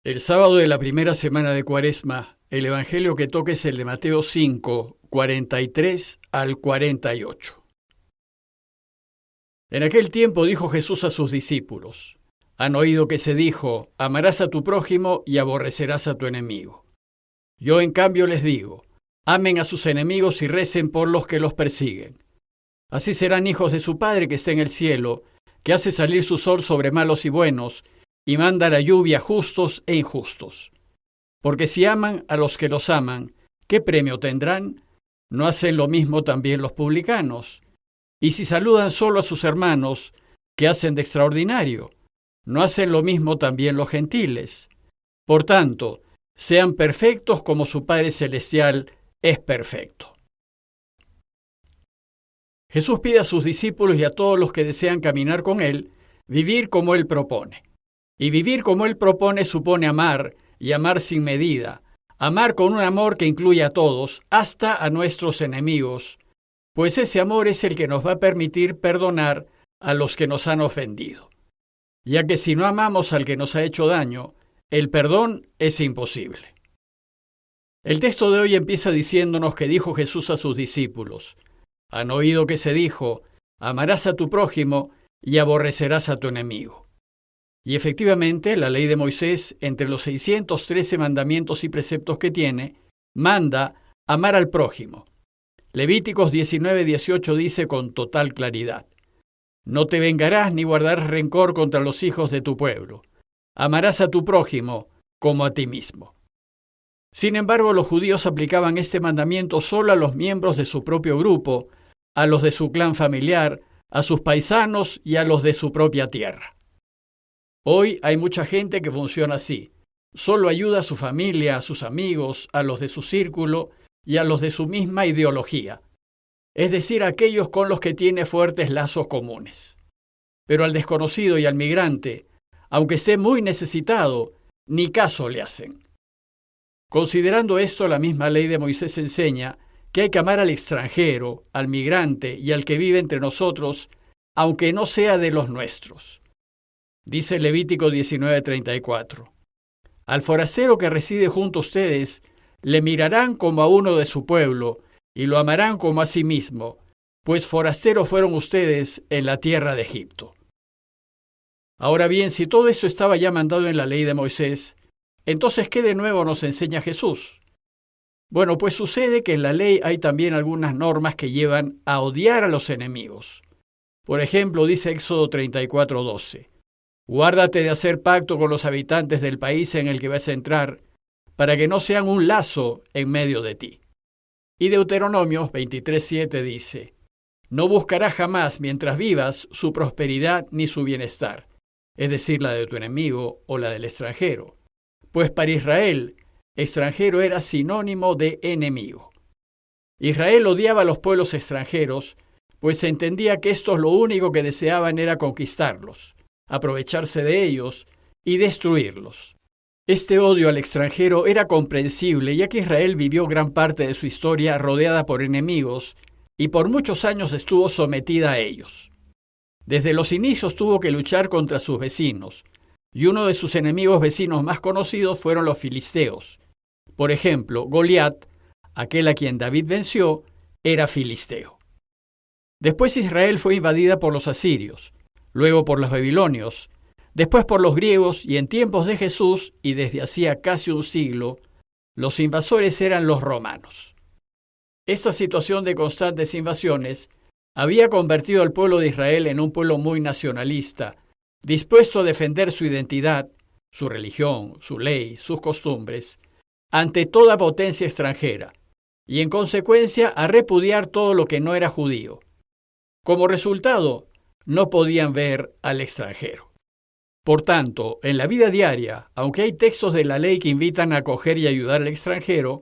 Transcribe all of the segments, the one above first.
El sábado de la primera semana de Cuaresma, el evangelio que toca es el de Mateo 5, 43 al 48. En aquel tiempo dijo Jesús a sus discípulos: Han oído que se dijo, amarás a tu prójimo y aborrecerás a tu enemigo. Yo en cambio les digo, amen a sus enemigos y recen por los que los persiguen. Así serán hijos de su Padre que está en el cielo, que hace salir su sol sobre malos y buenos, y manda la lluvia a justos e injustos. Porque si aman a los que los aman, ¿qué premio tendrán? ¿No hacen lo mismo también los publicanos? Y si saludan solo a sus hermanos, ¿qué hacen de extraordinario? ¿No hacen lo mismo también los gentiles? Por tanto, sean perfectos como su Padre Celestial es perfecto. Jesús pide a sus discípulos y a todos los que desean caminar con Él, vivir como Él propone. Y vivir como Él propone supone amar, y amar sin medida, amar con un amor que incluye a todos, hasta a nuestros enemigos, pues ese amor es el que nos va a permitir perdonar a los que nos han ofendido. Ya que si no amamos al que nos ha hecho daño, el perdón es imposible. El texto de hoy empieza diciéndonos que dijo Jesús a sus discípulos: Han oído que se dijo, amarás a tu prójimo y aborrecerás a tu enemigo. Y efectivamente, la ley de Moisés, entre los 613 mandamientos y preceptos que tiene, manda amar al prójimo. Levíticos 19:18 dice con total claridad: No te vengarás ni guardarás rencor contra los hijos de tu pueblo. Amarás a tu prójimo como a ti mismo. Sin embargo, los judíos aplicaban este mandamiento solo a los miembros de su propio grupo, a los de su clan familiar, a sus paisanos y a los de su propia tierra. Hoy hay mucha gente que funciona así. Solo ayuda a su familia, a sus amigos, a los de su círculo y a los de su misma ideología. Es decir, a aquellos con los que tiene fuertes lazos comunes. Pero al desconocido y al migrante, aunque esté muy necesitado, ni caso le hacen. Considerando esto, la misma ley de Moisés enseña que hay que amar al extranjero, al migrante y al que vive entre nosotros, aunque no sea de los nuestros. Dice Levítico 19:34. Al forastero que reside junto a ustedes, le mirarán como a uno de su pueblo, y lo amarán como a sí mismo, pues forasteros fueron ustedes en la tierra de Egipto. Ahora bien, si todo esto estaba ya mandado en la ley de Moisés, entonces, ¿qué de nuevo nos enseña Jesús? Bueno, pues sucede que en la ley hay también algunas normas que llevan a odiar a los enemigos. Por ejemplo, dice Éxodo 34:12. Guárdate de hacer pacto con los habitantes del país en el que vas a entrar, para que no sean un lazo en medio de ti. Y Deuteronomio 23:7 dice: No buscarás jamás, mientras vivas, su prosperidad ni su bienestar, es decir, la de tu enemigo o la del extranjero. Pues para Israel, extranjero era sinónimo de enemigo. Israel odiaba a los pueblos extranjeros, pues entendía que estos lo único que deseaban era conquistarlos, aprovecharse de ellos y destruirlos. Este odio al extranjero era comprensible, ya que Israel vivió gran parte de su historia rodeada por enemigos y por muchos años estuvo sometida a ellos. Desde los inicios tuvo que luchar contra sus vecinos, y uno de sus enemigos vecinos más conocidos fueron los filisteos. Por ejemplo, Goliat, aquel a quien David venció, era filisteo. Después Israel fue invadida por los asirios, luego por los babilonios, después por los griegos, y en tiempos de Jesús, y desde hacía casi un siglo, los invasores eran los romanos. Esta situación de constantes invasiones había convertido al pueblo de Israel en un pueblo muy nacionalista, dispuesto a defender su identidad, su religión, su ley, sus costumbres, ante toda potencia extranjera, y en consecuencia a repudiar todo lo que no era judío. Como resultado, no podían ver al extranjero. Por tanto, en la vida diaria, aunque hay textos de la ley que invitan a acoger y ayudar al extranjero,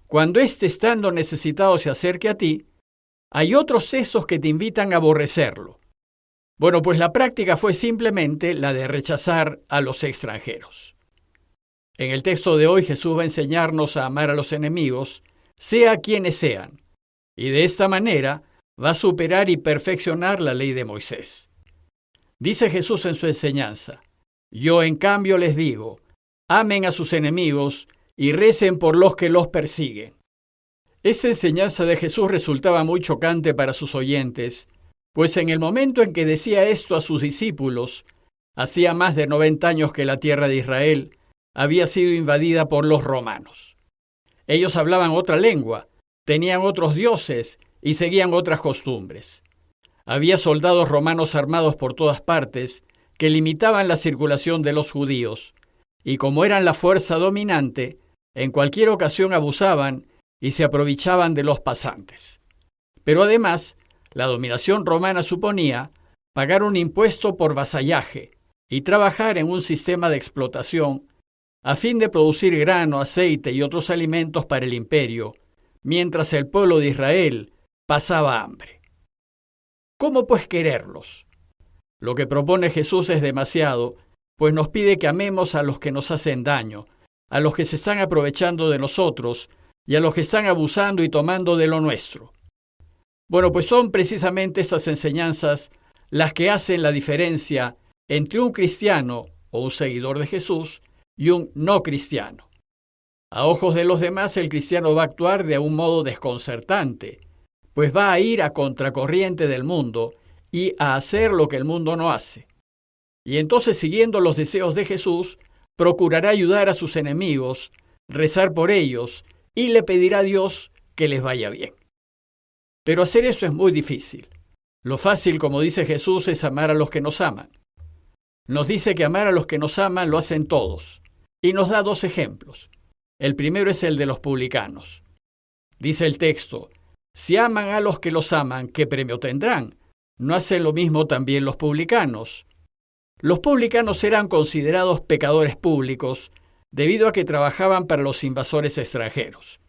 cuando éste estando necesitado se acerque a ti, hay otros textos que te invitan a aborrecerlo. Bueno, pues la práctica fue simplemente la de rechazar a los extranjeros. En el texto de hoy Jesús va a enseñarnos a amar a los enemigos, sea quienes sean, y de esta manera va a superar y perfeccionar la ley de Moisés. Dice Jesús en su enseñanza: Yo en cambio les digo, amen a sus enemigos y recen por los que los persiguen. Esa enseñanza de Jesús resultaba muy chocante para sus oyentes, pues en el momento en que decía esto a sus discípulos, hacía más de 90 años que la tierra de Israel había sido invadida por los romanos. Ellos hablaban otra lengua, tenían otros dioses y seguían otras costumbres. Había soldados romanos armados por todas partes que limitaban la circulación de los judíos, y como eran la fuerza dominante, en cualquier ocasión abusaban y se aprovechaban de los pasantes. Pero además, la dominación romana suponía pagar un impuesto por vasallaje y trabajar en un sistema de explotación a fin de producir grano, aceite y otros alimentos para el imperio, mientras el pueblo de Israel pasaba hambre. ¿Cómo pues quererlos? Lo que propone Jesús es demasiado, pues nos pide que amemos a los que nos hacen daño, a los que se están aprovechando de nosotros y a los que están abusando y tomando de lo nuestro. Bueno, pues son precisamente estas enseñanzas las que hacen la diferencia entre un cristiano o un seguidor de Jesús y un no cristiano. A ojos de los demás, el cristiano va a actuar de un modo desconcertante, pues va a ir a contracorriente del mundo y a hacer lo que el mundo no hace. Y entonces, siguiendo los deseos de Jesús, procurará ayudar a sus enemigos, rezar por ellos y le pedirá a Dios que les vaya bien. Pero hacer esto es muy difícil. Lo fácil, como dice Jesús, es amar a los que nos aman. Nos dice que amar a los que nos aman lo hacen todos, y nos da 2 ejemplos. El primero es el de los publicanos. Dice el texto: si aman a los que los aman, ¿qué premio tendrán? ¿No hacen lo mismo también los publicanos? Los publicanos eran considerados pecadores públicos debido a que trabajaban para los invasores extranjeros.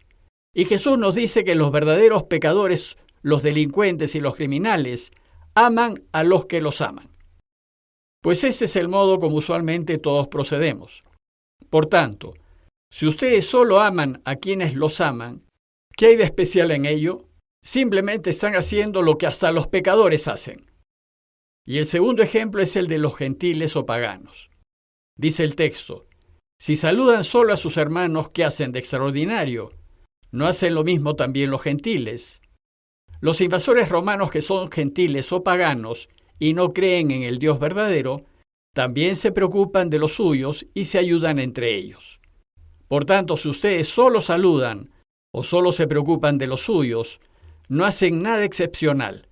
Y Jesús nos dice que los verdaderos pecadores, los delincuentes y los criminales, aman a los que los aman. Pues ese es el modo como usualmente todos procedemos. Por tanto, si ustedes solo aman a quienes los aman, ¿qué hay de especial en ello? Simplemente están haciendo lo que hasta los pecadores hacen. Y el segundo ejemplo es el de los gentiles o paganos. Dice el texto: si saludan solo a sus hermanos, ¿qué hacen de extraordinario? ¿No hacen lo mismo también los gentiles? Los invasores romanos, que son gentiles o paganos y no creen en el Dios verdadero, también se preocupan de los suyos y se ayudan entre ellos. Por tanto, si ustedes solo saludan o solo se preocupan de los suyos, no hacen nada excepcional.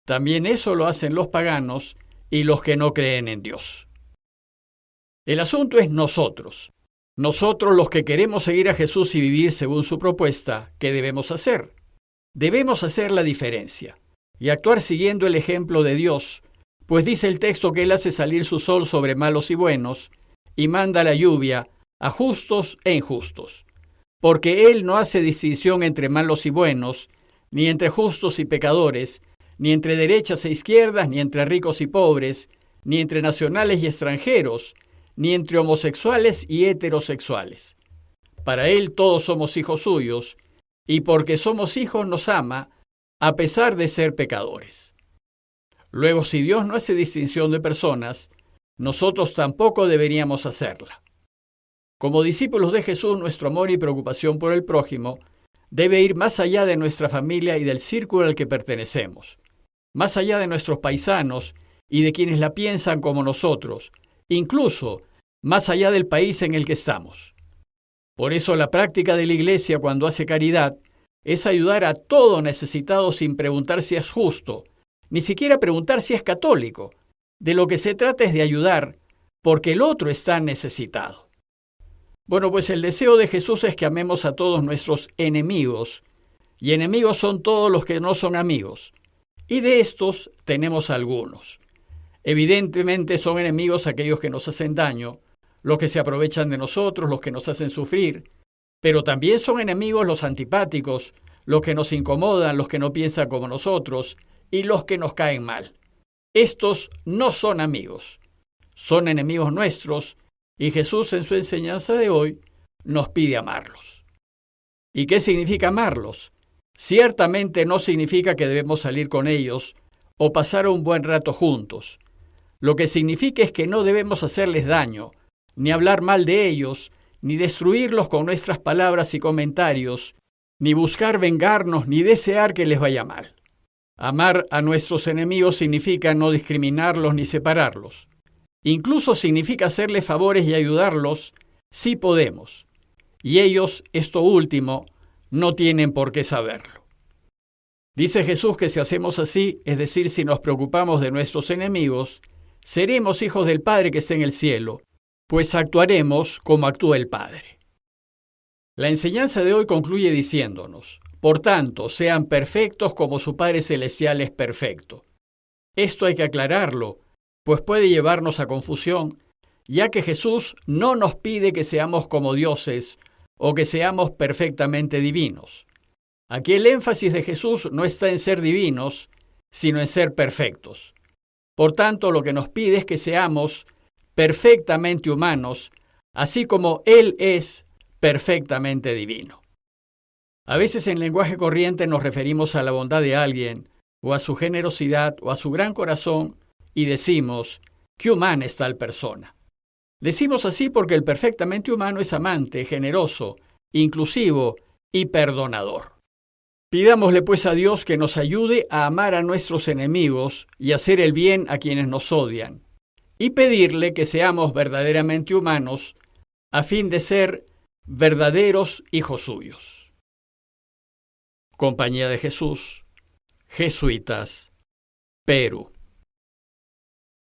También eso lo hacen los paganos y los que no creen en Dios. El asunto es nosotros los que queremos seguir a Jesús y vivir según su propuesta. ¿Qué debemos hacer? Debemos hacer la diferencia y actuar siguiendo el ejemplo de Dios, pues dice el texto que Él hace salir su sol sobre malos y buenos y manda la lluvia a justos e injustos, porque Él no hace distinción entre malos y buenos, ni entre justos y pecadores, ni entre derechas e izquierdas, ni entre ricos y pobres, ni entre nacionales y extranjeros, ni entre homosexuales y heterosexuales. Para Él todos somos hijos suyos, y porque somos hijos nos ama, a pesar de ser pecadores. Luego, si Dios no hace distinción de personas, nosotros tampoco deberíamos hacerla. Como discípulos de Jesús, nuestro amor y preocupación por el prójimo debe ir más allá de nuestra familia y del círculo al que pertenecemos, más allá de nuestros paisanos y de quienes la piensan como nosotros, incluso más allá del país en el que estamos. Por eso la práctica de la Iglesia cuando hace caridad es ayudar a todo necesitado sin preguntar si es justo, ni siquiera preguntar si es católico. De lo que se trata es de ayudar porque el otro está necesitado. Bueno, pues el deseo de Jesús es que amemos a todos nuestros enemigos, y enemigos son todos los que no son amigos, y de estos tenemos algunos. Evidentemente son enemigos aquellos que nos hacen daño, los que se aprovechan de nosotros, los que nos hacen sufrir, pero también son enemigos los antipáticos, los que nos incomodan, los que no piensan como nosotros y los que nos caen mal. Estos no son amigos, son enemigos nuestros, y Jesús en su enseñanza de hoy nos pide amarlos. ¿Y qué significa amarlos? Ciertamente no significa que debemos salir con ellos o pasar un buen rato juntos. Lo que significa es que no debemos hacerles daño, ni hablar mal de ellos, ni destruirlos con nuestras palabras y comentarios, ni buscar vengarnos, ni desear que les vaya mal. Amar a nuestros enemigos significa no discriminarlos ni separarlos. Incluso significa hacerles favores y ayudarlos si podemos. Y ellos, esto último, no tienen por qué saberlo. Dice Jesús que si hacemos así, es decir, si nos preocupamos de nuestros enemigos, seremos hijos del Padre que está en el cielo, pues actuaremos como actúa el Padre. La enseñanza de hoy concluye diciéndonos: por tanto, sean perfectos como su Padre Celestial es perfecto. Esto hay que aclararlo, pues puede llevarnos a confusión, ya que Jesús no nos pide que seamos como dioses o que seamos perfectamente divinos. Aquí el énfasis de Jesús no está en ser divinos, sino en ser perfectos. Por tanto, lo que nos pide es que seamos perfectamente humanos, así como Él es perfectamente divino. A veces en lenguaje corriente nos referimos a la bondad de alguien, o a su generosidad, o a su gran corazón, y decimos: ¡qué humana es tal persona! Decimos así porque el perfectamente humano es amante, generoso, inclusivo y perdonador. Pidámosle pues a Dios que nos ayude a amar a nuestros enemigos y hacer el bien a quienes nos odian, y pedirle que seamos verdaderamente humanos a fin de ser verdaderos hijos suyos. Compañía de Jesús, Jesuitas, Perú.